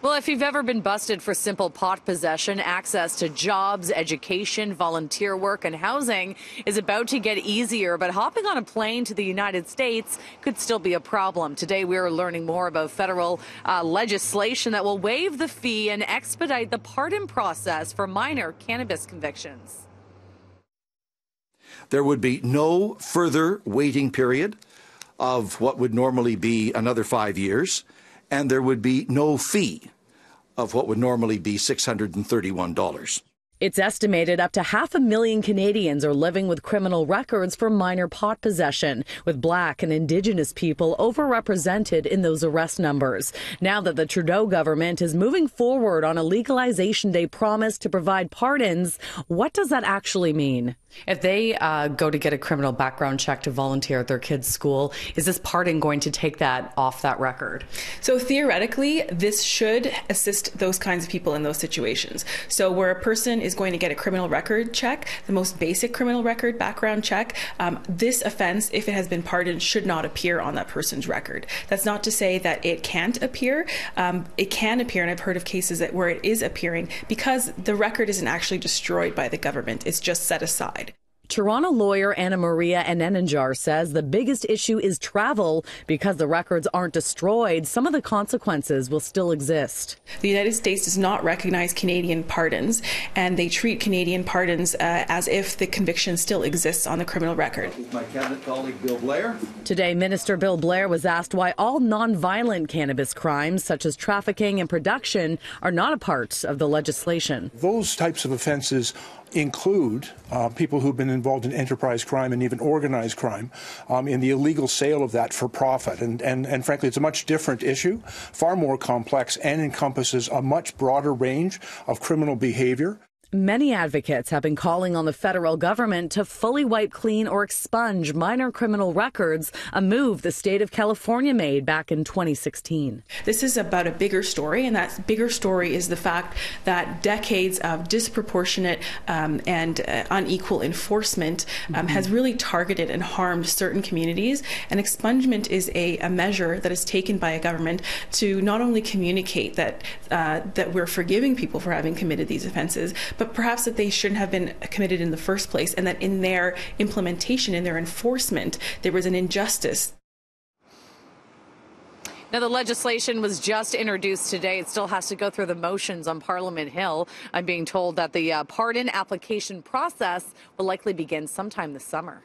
Well, if you've ever been busted for simple pot possession, access to jobs, education, volunteer work, and housing is about to get easier. But hopping on a plane to the United States could still be a problem. Today, we're learning more about federal legislation that will waive the fee and expedite the pardon process for minor cannabis convictions. There would be no further waiting period of what would normally be another 5 years, and there would be no fee of what would normally be $631. It's estimated up to 500,000 Canadians are living with criminal records for minor pot possession, with Black and Indigenous people overrepresented in those arrest numbers. Now that the Trudeau government is moving forward on a legalization day promise to provide pardons, what does that actually mean? If they go to get a criminal background check to volunteer at their kids' school, is this pardon going to take that off that record? So theoretically, this should assist those kinds of people in those situations. So where a person is going to get a criminal record check, the most basic criminal record background check, this offense, if it has been pardoned, should not appear on that person's record. That's not to say that it can't appear. It can appear, and I've heard of cases where it is appearing because the record isn't actually destroyed by the government. It's just set aside. Toronto lawyer Anna Maria Anenjar says the biggest issue is travel. Because the records aren't destroyed, some of the consequences will still exist. The United States does not recognize Canadian pardons, and they treat Canadian pardons as if the conviction still exists on the criminal record. My cabinet colleague Bill Blair. Today, Minister Bill Blair was asked why all non-violent cannabis crimes, such as trafficking and production, are not a part of the legislation. Those types of offences include people who've been involved in enterprise crime and even organized crime in the illegal sale of that for profit. And frankly, it's a much different issue, far more complex, and encompasses a much broader range of criminal behavior. Many advocates have been calling on the federal government to fully wipe clean or expunge minor criminal records, a move the state of California made back in 2016. This is about a bigger story, and that bigger story is the fact that decades of disproportionate and unequal enforcement has really targeted and harmed certain communities. And expungement is a measure that is taken by a government to not only communicate that we're forgiving people for having committed these offenses, but perhaps that they shouldn't have been committed in the first place, and that in their implementation, in their enforcement, there was an injustice. Now, the legislation was just introduced today. It still has to go through the motions on Parliament Hill. I'm being told that the pardon application process will likely begin sometime this summer.